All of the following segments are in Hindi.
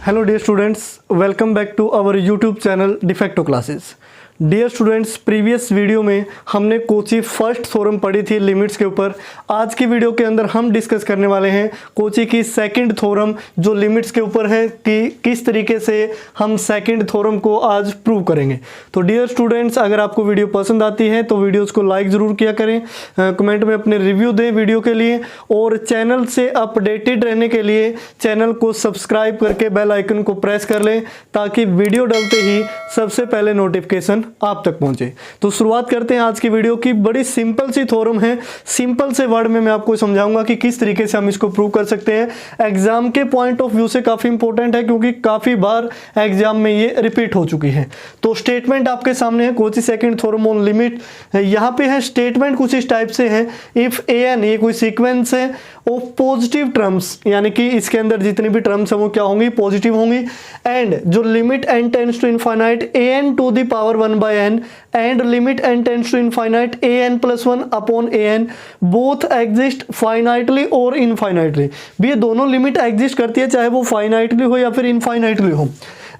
Hello dear students, welcome back to our YouTube channel defacto classes. Dear students, previous video में हमने कोची फर्स्ट थ्योरम पढ़ी थी लिमिट्स के ऊपर। आज की वीडियो के अंदर हम डिस्कस करने वाले हैं कोची की सेकंड थ्योरम जो लिमिट्स के ऊपर है कि किस तरीके से हम सेकंड थ्योरम को आज प्रूव करेंगे। तो डियर स्टूडेंट्स, अगर आपको वीडियो पसंद आती है तो वीडियोज़ को लाइक ज़रूर किया करें, कमेंट में अपने रिव्यू दें वीडियो के लिए, और चैनल से अपडेटेड रहने के लिए चैनल को सब्सक्राइब करके बेल आइकन को प्रेस कर लें ताकि वीडियो डालते ही सबसे पहले नोटिफिकेशन आप तक पहुंचे। तो शुरुआत करते हैं आज की वीडियो की। बड़ी सिंपल सी थ्योरम है, सिंपल से वर्ड में मैं आपको समझाऊंगा कि किस तरीके से हम इसको प्रूव कर सकते हैं। एग्जाम के पॉइंट ऑफ व्यू से काफी इंपॉर्टेंट है क्योंकि काफी बार एग्जाम में ये रिपीट हो चुकी है। तो स्टेटमेंट आपके सामने है, Kochi second theorem on limit. यहाँ पे है स्टेटमेंट कुछ इस टाइप से है, इफ ए एन, ये कोई सीक्वेंस है ऑफ पॉजिटिव टर्म्स, यानी कि इसके अंदर जितनी भी टर्म्स है वो क्या होंगी, पॉजिटिव होंगी। एंड जो limit N tends to infinite A N to the power 1 by n and limit n tends to infinite a n plus 1 upon a n both exist finitely और infinitely। भी ये दोनों लिमिट एग्जिस्ट करती है, चाहे वो फाइनाइटली हो या फिर इनफाइनाइटली हो।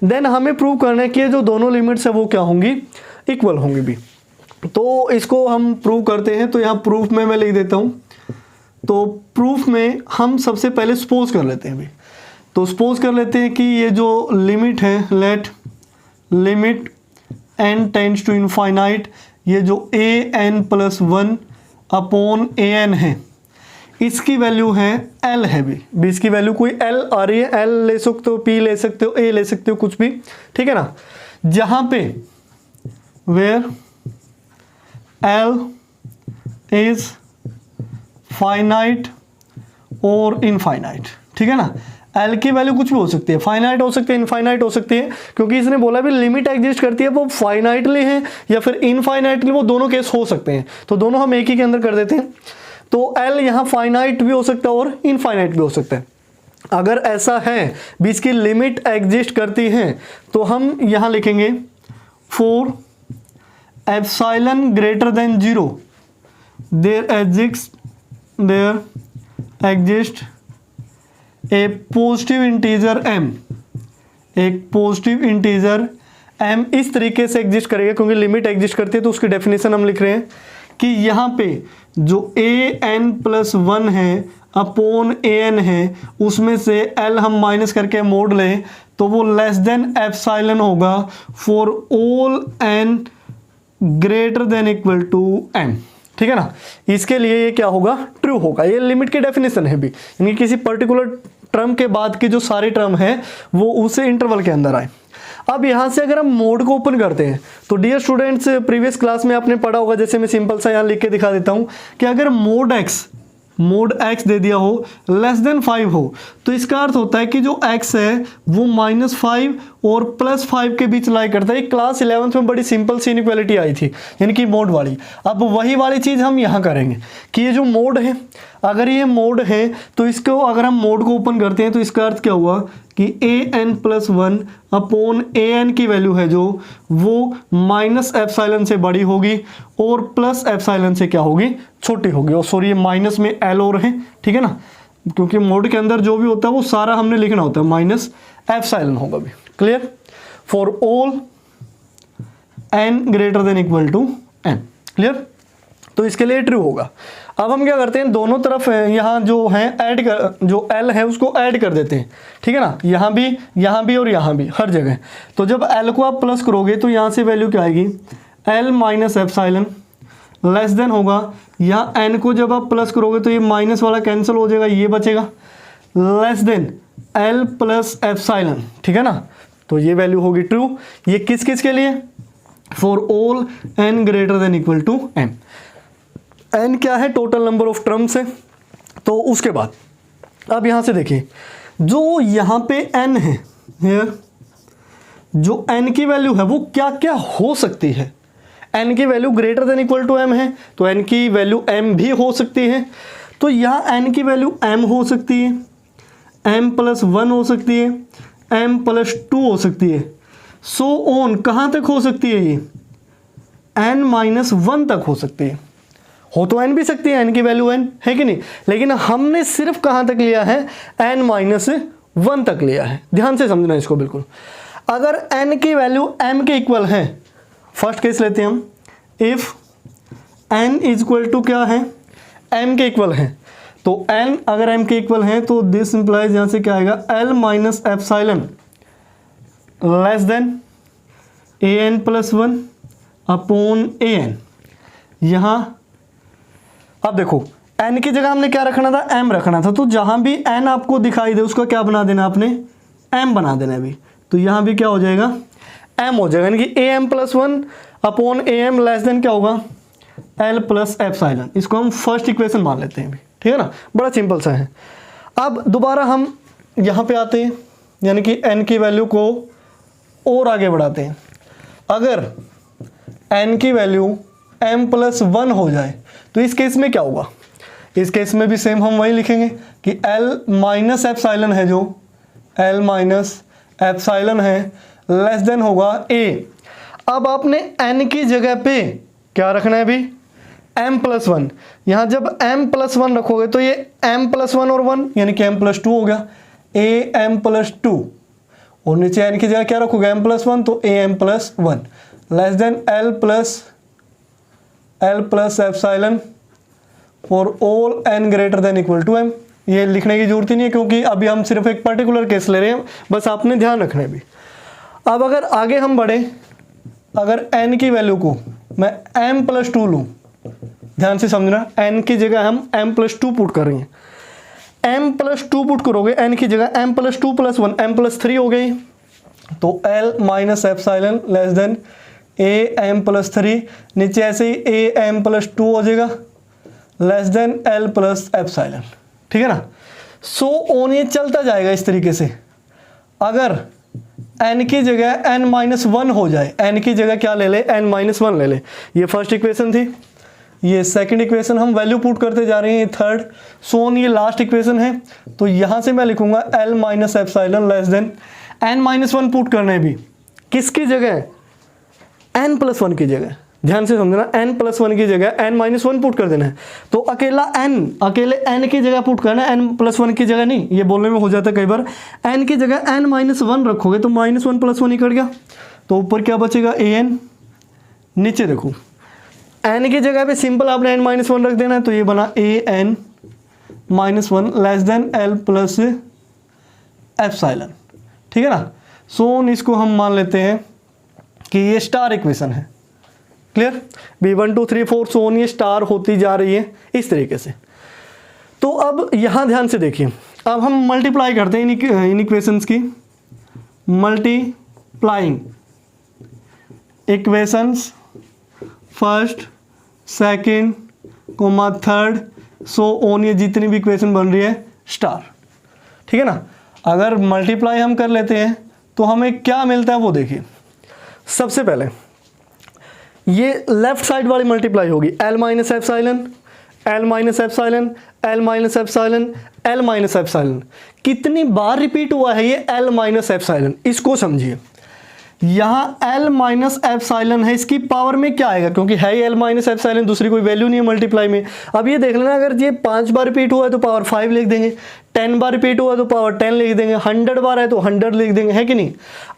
देन हमें प्रूव करना है कि ये जो दोनों लिमिट्स है वो क्या होंगी, इक्वल होंगी भी। तो इसको हम प्रूव करते हैं। तो यहाँ प्रूफ में मैं लिख देता हूँ। तो प्रूफ में हम सबसे पहले सपोज कर लेते हैं भी। तो सपोज कर लेते हैं कि ये जो लिमिट है, let limit n tends to infinite, ये जो a n plus 1 upon a n है, इसकी वैल्यू है l है भी इसकी वैल्यू कोई l आ रही है, l ले सकते हो, p ले सकते हो, a ले सकते हो, कुछ भी, ठीक है ना। जहां पे वेयर l इज फाइनाइट और इनफाइनाइट, ठीक है ना। एल की वैल्यू कुछ भी हो सकती है, फाइनाइट हो सकती है, इनफाइनाइट हो सकती है, क्योंकि इसने बोला भी लिमिट एग्जिस्ट करती है, वो फाइनाइटली है या फिर इनफाइनाइटली, वो दोनों केस हो सकते हैं। तो दोनों हम एक ही के अंदर कर देते हैं। तो एल यहाँ फाइनाइट भी हो सकता है और इनफाइनाइट भी हो सकता है। अगर ऐसा है भी इसकी लिमिट एग्जिस्ट करती है तो हम यहाँ लिखेंगे for epsilon greater than 0 there exist a positive integer m, एक पॉजिटिव इंटीजर m इस तरीके से एग्जिस्ट करेगा, क्योंकि लिमिट एग्जिस्ट करती है। तो उसकी डेफिनेशन हम लिख रहे हैं कि यहाँ पे जो a n प्लस 1 है अपॉन a n है, उसमें से l हम माइनस करके मोड लें तो वो लेस देन एप्सिलॉन होगा for all n greater than equal to m, ठीक है ना। इसके लिए ये क्या होगा, ट्रू होगा। ये लिमिट की डेफिनेशन है भी, यानी किसी पर्टिकुलर टर्म के बाद की जो सारे टर्म है वो उसे इंटरवल के अंदर आए। अब यहाँ से अगर हम मोड को ओपन करते हैं तो डियर स्टूडेंट्स, प्रीवियस क्लास में आपने पढ़ा होगा, जैसे मैं सिंपल सा यहाँ लिख के दिखा देता हूँ कि अगर मोड x दे दिया हो लेस देन 5 हो, तो इसका अर्थ होता है कि जो x है वो -5 और +5 के बीच लाई करता है। क्लास 11th में बड़ी सिंपल सी इनइक्वालिटी आई थी, यानी कि मोड वाली। अब वही वाली चीज़ हम यहाँ करेंगे कि ये जो मोड है, अगर ये मोड है तो इसको अगर हम मोड को ओपन करते हैं तो इसका अर्थ क्या हुआ कि a n plus 1 upon a n की वैल्यू है जो वो माइनस एप्सिलॉन से बड़ी होगी और प्लस एप्सिलॉन से क्या होगी, छोटी होगी। और सॉरी, ये माइनस में l और है, ठीक है ना, क्योंकि मोड के अंदर जो भी होता है वो सारा हमने लिखना होता है, माइनस एप्सिलॉन होगा भी। Clear. For all n greater than equal to n, clear. तो इसके लिए ट्रू होगा। अब हम क्या करते हैं, दोनों तरफ यहाँ जो है ऐड कर, जो l है उसको ऐड कर देते हैं, ठीक है ना। यहाँ भी और यहाँ भी, हर जगह। तो जब l को आप प्लस करोगे तो यहाँ से वैल्यू क्या आएगी, l minus epsilon less than होगा। यहाँ n को जब आप प्लस करोगे तो ये माइनस वाला कैंसिल हो जाएगा, ये बचेगा, less than l plus epsilon, ठीक है ना। तो ये वैल्यू होगी ट्रू। ये किस किस के लिए, for all n greater than equal to m। n क्या है, टोटल नंबर ऑफ टर्म्स है। तो उसके बाद अब यहां से देखिए, जो यहां पे n है, हियर जो n की वैल्यू है वो क्या क्या हो सकती है। n की value greater than equal to m है, तो n की वैल्यू m भी हो सकती है। तो यहां n की वैल्यू m हो सकती है, m प्लस 1 हो सकती है, m प्लस 2 हो सकती है, सो ऑन कहां तक हो सकती है, ये n माइनस 1 तक हो सकती है। हो तो n भी सकती है, n की वैल्यू n है कि नहीं, लेकिन हमने सिर्फ कहां तक लिया है, n माइनस 1 तक लिया है, ध्यान से समझना इसको बिल्कुल। अगर n की वैल्यू m के इक्वल है, फर्स्ट केस लेते हैं हम, if n is equal to क्या है, m के इक्वल है, तो n अगर m के इक्वल है तो दिस इंप्लाइज यहां से क्या आएगा, l minus epsilon less than an plus 1 upon an। यहां अब देखो n की जगह हमने क्या रखना था, m रखना था, तो जहां भी n आपको दिखाई दे उसका क्या बना देना आपने, m बना देना है अभी, तो यहां भी क्या हो जाएगा, m हो जाएगा, यानी कि am plus 1 upon am less than क्या होगा, l प्लस एप्सिलॉन। इसको हम फर्स्ट इक्वेशन मान लेते हैं अभी, ठीक है ना, बड़ा सिंपल सा है। अब दोबारा हम यहाँ पे आते हैं, यानी कि n की वैल्यू को और आगे बढ़ाते हैं। अगर n की वैल्यू m प्लस 1 हो जाए तो इस केस में क्या होगा, इस केस में भी सेम हम वही लिखेंगे कि l माइनस एप्सिलॉन है, जो l माइनस एप्सिलॉन है लेस देन होगा a। अब आपने n की जगह पे क्या रखना है अभी, m प्लस 1। यहाँ जब m प्लस 1 रखोगे तो ये m प्लस 1 और 1 यानी कि m प्लस 2 हो गया, a m प्लस 2, और नीचे n की जगह क्या रखोगे, m प्लस 1, तो a m plus 1 less than l plus epsilon for all n greater than equal to m। ये लिखने की जरूरत ही नहीं है क्योंकि अभी हम सिर्फ एक पर्टिकुलर केस ले रहे हैं, बस आपने ध्यान रखना है भी। अब अगर आगे हम बढ़े, अगर n की वैल्यू को मैं m प्लस 2 लूँ, ध्यान से समझना, n की जगह हम m प्लस 2 पुट कर रहे हैं, m प्लस 2 पुट करोगे n की जगह m plus 2 plus 1 m plus 3 हो गई, तो l minus epsilon less than a m plus 3, नीचे ऐसे ही a m प्लस 2 हो जाएगा less than l plus epsilon, ठीक है ना। सो ऑन ये चलता जाएगा इस तरीके से। अगर n की जगह n माइनस 1 हो जाए, n की जगह क्या ले ले, n माइनस 1 ले ले, ये फर्स्ट इक्वेशन थी, ये सेकंड इक्वेशन हम वैल्यू पुट करते जा रहे हैं, ये थर्ड, सो ऑन ये लास्ट इक्वेशन है। तो यहाँ से मैं लिखूंगा l minus epsilon less than n minus 1 put करना है भी, किसकी जगह, n प्लस 1 की जगह, ध्यान से समझना, n प्लस 1 की जगह n माइनस 1 पुट कर देना है। तो अकेले n की जगह पुट करना है, n प्लस 1 की जगह नहीं, ये बोलने में हो जाता है कई बार, n की जगह n माइनस 1 रखोगे तो माइनस 1 प्लस 1 निकल गया, तो ऊपर क्या बचेगा, an, नीचे देखो n की जगह पे सिंपल आपने n माइनस 1 रख देना है, तो ये बना an minus 1 less than l plus epsilon, ठीक है ना। सो इसको हम मान लेते हैं कि ये स्टार इक्वेशन है, क्लियर, b1 2 3 4 सो ये स्टार होती जा रही है इस तरीके से। तो अब यहाँ ध्यान से देखिए, अब हम मल्टीप्लाई करते हैं इन इक्वेशंस की, multiplying equations first second comma third, so on ये जितनी भी इक्वेशन बन रही है स्टार, ठीक है ना। अगर मल्टीप्लाई हम कर लेते हैं तो हमें क्या मिलता है वो देखिए। सबसे पहले ये लेफ्ट साइड वाली मल्टीप्लाई होगी, l minus epsilon, l minus epsilon, l minus epsilon, l minus epsilon. कितनी बार रिपीट हुआ है ये l माइनस एप्सिलॉन, इसको समझिए। यहाँ l माइनस एप्सिलॉन है, इसकी पावर में क्या आएगा, क्योंकि है ही l माइनस एप्सिलॉन, दूसरी कोई वैल्यू नहीं है मल्टीप्लाई में। अब ये देख लेना, अगर ये 5 बार रिपीट हुआ है तो पावर 5 लिख देंगे, 10 बार रिपीट हुआ है तो पावर 10 लिख देंगे, 100 बार है तो 100 लिख देंगे, है कि नहीं।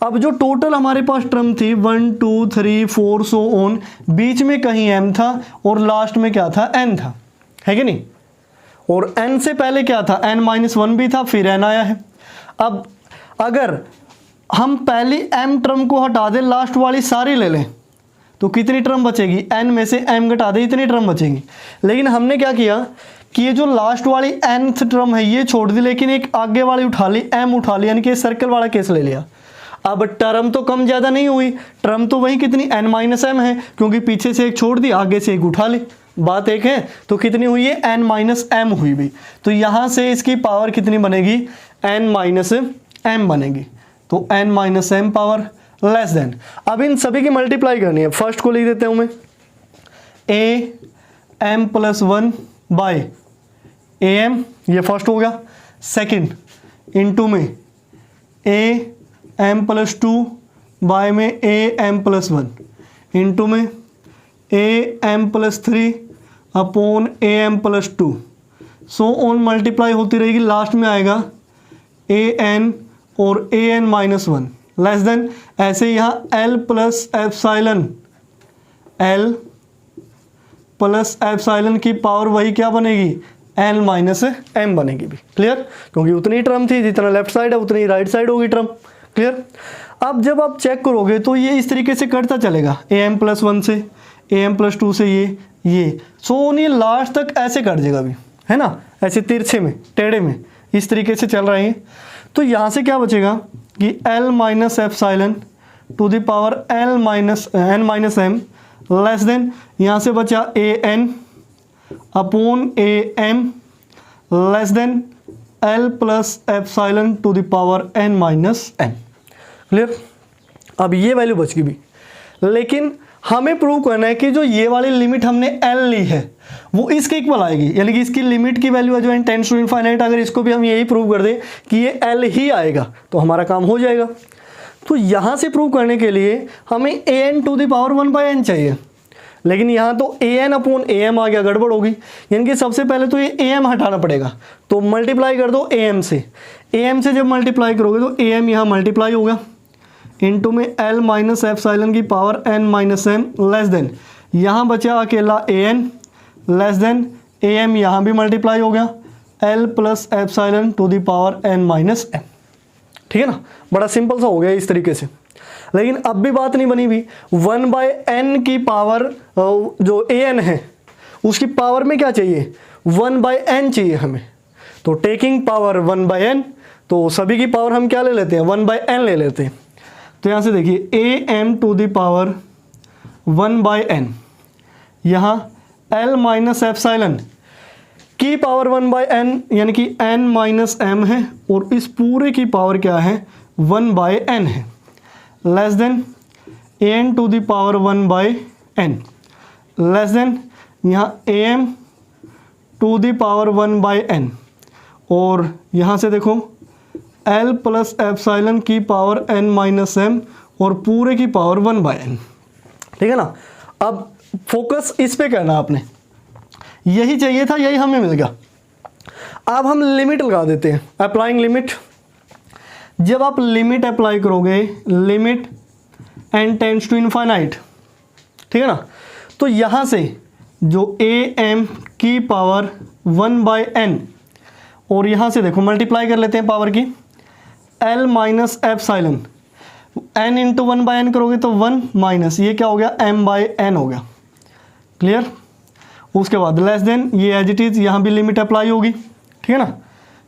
अब जो टोटल हमारे पास टर्म थी 1 2 3 4 सो ऑन, बीच में कहीं m था और लास्ट में क्या था, n था, है कि नहीं। और n से पहले क्या था, n माइनस 1 भी था, फिर n आया है। अब अगर हम पहली m टर्म को हटा दें, लास्ट वाली सारी ले लें, तो कितनी टर्म बचेगी, n में से m घटा दे, इतनी टर्म बचेगी। लेकिन हमने क्या किया कि ये जो लास्ट वाली nth टर्म है ये छोड़ दी, लेकिन एक आगे वाली उठा ली, m उठा ली, यानी कि सर्कल वाला केस ले लिया। अब टर्म तो कम ज़्यादा नहीं हुई, टर्म तो वही कितनी, n माइनस m है, क्योंकि पीछे से एक छोड़ दी, आगे से एक उठा ली, बात एक है। तो कितनी हुई है, n माइनस m हुई भी। तो यहाँ से इसकी पावर कितनी बनेगी, n माइनस m बनेगी, तो n minus m power less than. अब इन सभी की मल्टीप्लाई करनी है, फर्स्ट को लिख देता हूँ मैं, a m plus 1 by A M, ये फर्स्ट हो गया। सेकंड इनटू में a m प्लस 2 बाय में a m प्लस 1 इनटू में a m plus 3 upon a m plus 2, so on multiply होती रहेगी, लास्ट में आएगा ए एन और A N minus one less than, ऐसे यहाँ L plus epsilon, L plus epsilon की पावर वही क्या बनेगी, एन माइनस एम बनेगी भी। क्लियर, क्योंकि उतनी टर्म थी जितना लेफ्ट साइड है उतनी राइट साइड होगी टर्म। क्लियर। अब जब आप चेक करोगे तो ये इस तरीके से कटता चलेगा, ए एम प्लस वन से, ए एम प्लस टू से ये सो ये लास्ट तक ऐसे कट जाएगा भी, है ना, ऐसे तिरछे में टेढ़े में इस तरीके से चल रहे हैं। तो यहाँ से क्या बचेगा कि L minus epsilon to the power L minus N minus M less than, यहाँ से बचा A N upon A M less than L plus epsilon to the power N minus M. Clear. अब ये वैल्यू बच गई भी, लेकिन हमें प्रूव करना है कि जो ये वाली लिमिट हमने एल ली है वो इसके इक्वल आएगी, यानी कि इसकी लिमिट की वैल्यू है जो एन टेंड्स टू इनफाइनाइट, अगर इसको भी हम यही प्रूव कर दें कि ये एल ही आएगा तो हमारा काम हो जाएगा। तो यहाँ से प्रूव करने के लिए हमें A N to the power one by N चाहिए, लेकिन यहाँ तो A N upon A M आ गया, गड़बड़ होगी। यानी कि सबसे पहले तो ये ए एम हटाना पड़ेगा, तो मल्टीप्लाई कर दो ए एम से। ए एम से जब मल्टीप्लाई करोगे तो ए एम यहाँ मल्टीप्लाई होगा इनटू में एल माइनस एप्साइलन की power N minus M less than, यहाँ बचा अकेला A N less than A M यहाँ भी मल्टीप्लाई हो गया L plus epsilon to the power N minus M. ठीक है ना, बड़ा सिंपल सा हो गया इस तरीके से। लेकिन अब भी बात नहीं बनी हुई, वन बाय एन की पावर जो ए एन है उसकी पावर में क्या चाहिए, वन बाय एन चाहिए हमें। तो taking power one by n, तो सभी की पावर हम क्या ले लेते हैं, वन बाय एन ले लेते हैं। तो यहाँ से देखिए a M to the power one by N, यहाँ एल माइनस एप्साइलन की पावर वन बाय एन यानी कि एन माइनस एम है, और इस पूरे की पावर क्या है, वन बाय एन है, less than A N to the power one by N less than यहाँ A M to the power one by N, और यहाँ से देखो एल प्लस एप्साइलन की पावर एन माइनस एम और पूरे की पावर वन बाय एन। ठीक है ना। अब फोकस इस पे करना आपने, यही चाहिए था, यही हमें मिल गया। अब हम लिमिट लगा देते हैं, अप्लाइंग लिमिट। जब आप लिमिट अप्लाई करोगे, limit N tends to infinite, ठीक है ना, तो यहाँ से जो ए एम की पावर वन बाय एन, और यहाँ से देखो मल्टीप्लाई कर लेते हैं पावर की, l minus epsilon, n into one by n करोगे तो वन माइनस ये क्या हो गया, एम बाय एन हो गया। क्लियर। उसके बाद लेस देन, ये एज इट इज़ यहाँ भी लिमिट अप्लाई होगी। ठीक है ना,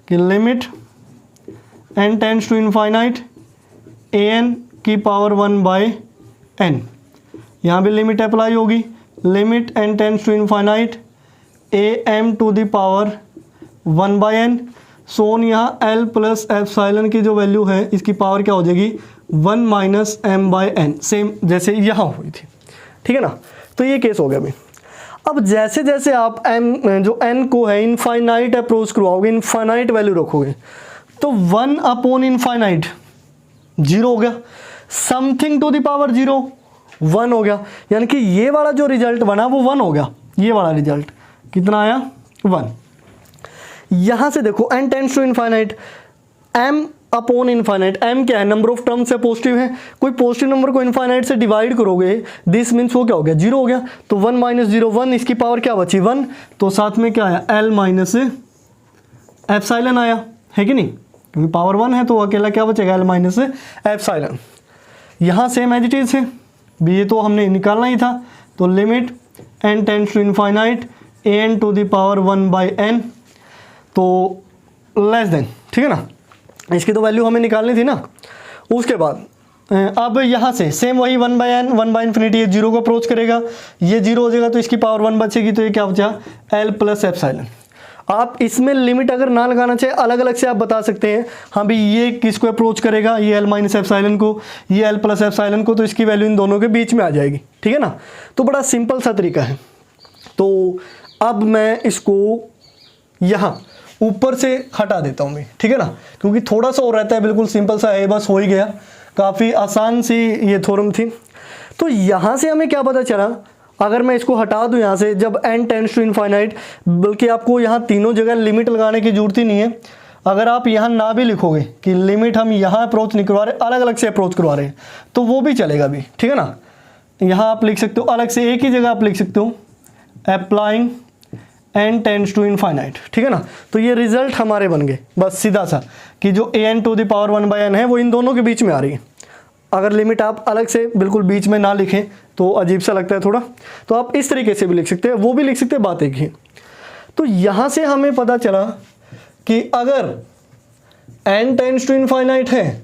कि limit N tends to infinite A N की पावर वन बाय एन, यहाँ भी लिमिट अप्लाई होगी, limit N tends to infinite A M to the power one by N, so यहाँ एल प्लस एप्साइलन की जो वैल्यू है इसकी पावर क्या हो जाएगी, one minus m by n, same जैसे यहाँ हुई थी। ठीक है ना, तो ये केस हो गया अभी। अब जैसे जैसे आप एम जो एन को है इनफाइनाइट अप्रोच करवाओगे, इनफाइनाइट वैल्यू रखोगे, तो वन अपॉन इनफाइनाइट जीरो हो गया, something to the power zero one हो गया, यानी कि ये वाला जो रिजल्ट बना वो वन हो गया। ये वाला रिजल्ट कितना आया, वन। यहाँ से देखो n tends to infinite, m upon infinite, m क्या है, नंबर ऑफ टर्म्स है, पॉजिटिव है, कोई पॉजिटिव नंबर को इनफाइनाइट से डिवाइड करोगे, दिस मीन्स वो क्या हो गया, जीरो हो गया। तो वन माइनस जीरो वन, इसकी पावर क्या बची, वन, तो साथ में क्या आया, एल माइनस एप्साइलन आया, है कि नहीं, क्योंकि पावर वन है तो अकेला क्या बचेगा, एल माइनस एप्साइलन। यहाँ सेम एज इट इज है, भी ये तो हमने निकालना ही था, तो limit N tends to infinite A N to the power one by n, तो लेस देन, ठीक है ना, इसकी तो वैल्यू हमें निकालनी थी ना। उसके बाद अब यहाँ से सेम वही one by n, one by infinity, ये जीरो को अप्रोच करेगा, ये जीरो हो जाएगा तो इसकी पावर वन बचेगी, तो ये क्या बचा, एल प्लस एप्साइलन। आप इसमें लिमिट अगर ना लगाना चाहे अलग अलग से आप बता सकते हैं, हाँ भी ये किसको अप्रोच करेगा, ये एल माइनस एप्साइलन को, ये एल प्लस एप्साइलन को, तो इसकी वैल्यू इन दोनों के बीच में आ जाएगी। ठीक है ना, तो बड़ा सिंपल सा तरीका है। तो अब मैं इसको यहाँ ऊपर से हटा देता हूँ मैं, ठीक है ना, क्योंकि थोड़ा सा और रहता है, बिल्कुल सिंपल सा है, बस हो ही गया, काफ़ी आसान सी ये थ्योरम थी। तो यहाँ से हमें क्या पता चला, अगर मैं इसको हटा दूँ यहाँ से, जब एन टेंड्स टू इनफाइनाइट, बल्कि आपको यहाँ तीनों जगह लिमिट लगाने की जरूरत ही नहीं है, अगर आप यहाँ ना भी लिखोगे कि लिमिट हम यहाँ अप्रोच नहीं करवा रहे, अलग अलग से अप्रोच करवा रहे हैं, तो वो भी चलेगा भी, ठीक है ना। यहाँ आप लिख सकते हो अलग से, एक ही जगह आप लिख सकते हो applying n tends to infinite, ठीक है ना। तो ये रिजल्ट हमारे बन गए बस सीधा सा कि जो an to the power 1/n है वो इन दोनों के बीच में आ रही है। अगर लिमिट आप अलग से बिल्कुल बीच में ना लिखें तो अजीब सा लगता है थोड़ा, तो आप इस तरीके से भी लिख सकते हैं, वो भी लिख सकते हैं, बात एक ही। तो यहाँ से हमें पता चला कि अगर n टेंड्स टू इनफाइनाइट है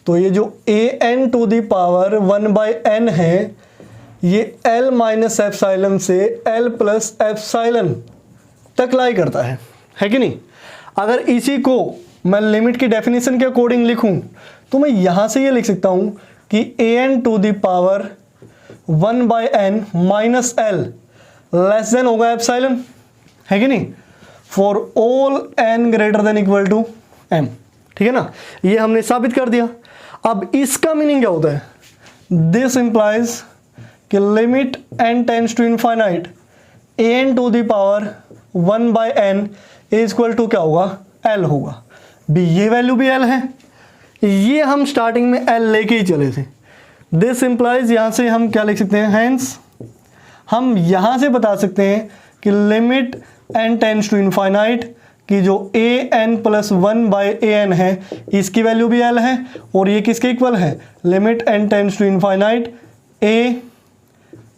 तो ये जो an to the power 1/n है ये L माइनस एप्सिलॉन से L प्लस एप्सिलॉन तक लाई करता है कि नहीं। अगर इसी को मैं लिमिट की डेफिनेशन के अकॉर्डिंग लिखूं तो मैं यहां से ये लिख सकता हूं कि an to the power 1/n minus L less than होगा एप्सिलॉन, है कि नहीं, for all n greater than equal to m, ठीक है ना। ये हमने साबित कर दिया। अब इसका मीनिंग क्या होता है, दिस इंप्लाइज कि limit n tends to infinite an to the power 1/n is equal to क्या होगा, l होगा। भी ये वैल्यू भी l है, ये हम स्टार्टिंग में l लेके ही चले थे। दिस इंप्लाइज यहाँ से हम क्या लिख सकते हैं, हैंस हम यहाँ से बता सकते हैं कि limit n tends to infinite कि जो an प्लस 1/an है इसकी वैल्यू भी l है, और ये किसके इक्वल है, limit n tends to infinite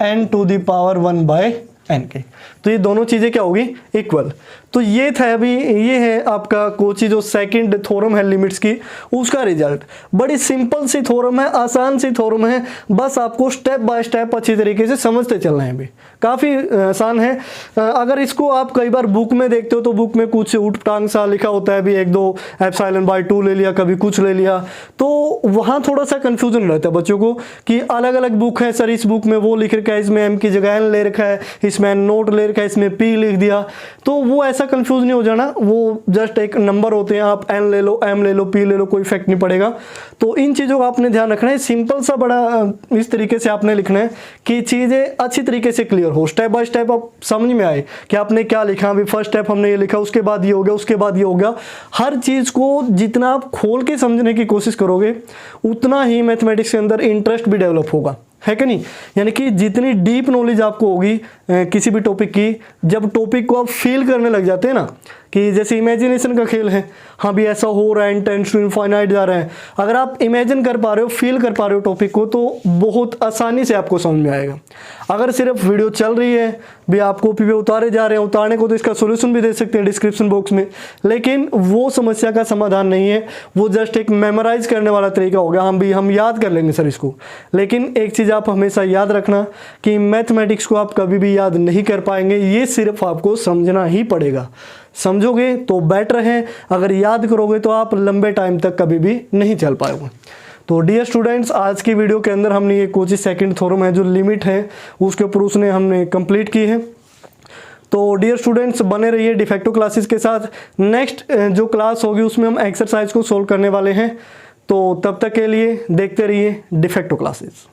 an to the power 1/n के। तो ये दोनों चीज़ें क्या होगी, इक्वल। तो ये था अभी, ये है आपका कोची जो सेकंड थ्योरम है लिमिट्स की, उसका रिजल्ट। बड़ी सिंपल सी थ्योरम है, आसान सी थ्योरम है, बस आपको स्टेप बाय स्टेप अच्छी तरीके से समझते चलना है। भी काफ़ी आसान है। अगर इसको आप कई बार बुक में देखते हो तो बुक में कुछ उठ टांग सा लिखा होता है, भी 1-2 एप्सिलॉन/2 ले लिया, कभी कुछ ले लिया, तो वहाँ थोड़ा सा कन्फ्यूजन रहता है बच्चों को कि अलग अलग बुक है सर, इस बुक में वो लिख रखा है, इसमें m की जगह n ले रखा है, इसमें नोट ले रखा है, इसमें p लिख दिया। तो वो ऐसा कंफ्यूज नहीं हो जाना, वो जस्ट एक नंबर होते हैं, आप n ले लो, m ले लो, p ले लो, कोई इफेक्ट नहीं पड़ेगा। तो इन चीज़ों का आपने ध्यान रखना है। सिंपल सा बड़ा इस तरीके से आपने लिखना है कि चीज़ें अच्छी तरीके से क्लियर हो, स्टेप बाय स्टेप आप समझ में आए कि आपने क्या लिखा। अभी फर्स्ट स्टेप हमने ये लिखा, उसके बाद ये हो गया, उसके बाद ये हो गया। हर चीज़ को जितना आप खोल के समझने की कोशिश करोगे उतना ही मैथमेटिक्स के अंदर इंटरेस्ट भी डेवलप होगा, है कि नहीं। यानी कि जितनी डीप नॉलेज आपको होगी किसी भी टॉपिक की, जब टॉपिक को आप फील करने लग जाते हैं ना, कि जैसे इमेजिनेशन का खेल है, हाँ भी ऐसा हो रहा है, n टेंड्स टू इनफाइनाइट जा रहा है, अगर आप इमेजिन कर पा रहे हो, फील कर पा रहे हो टॉपिक को, तो बहुत आसानी से आपको समझ में आएगा। अगर सिर्फ वीडियो चल रही है भी, आप कॉपी पे उतारे जा रहे हैं, उतारने को तो इसका सोल्यूशन भी दे सकते हैं डिस्क्रिप्शन बॉक्स में, लेकिन वो समस्या का समाधान नहीं है, वो जस्ट एक मेमोराइज करने वाला तरीका हो गया। हम याद कर लेंगे सर इसको, लेकिन एक चीज़ आप हमेशा याद रखना कि मैथमेटिक्स को आप कभी भी याद नहीं कर पाएंगे, ये सिर्फ आपको समझना ही पड़ेगा। समझोगे तो बेटर है, अगर याद करोगे तो आप लंबे टाइम तक कभी भी नहीं चल पाओगे। तो डियर स्टूडेंट्स, आज की वीडियो के अंदर हमने ये कोची सेकंड थ्योरम है जो लिमिट है उसके ऊपर उसने हमने कंप्लीट की है। तो डियर स्टूडेंट्स, बने रहिए डिफेक्टो क्लासेस के साथ। नेक्स्ट जो क्लास होगी उसमें हम एक्सरसाइज को सोल्व करने वाले हैं, तो तब तक के लिए देखते रहिए डिफेक्टो क्लासेस।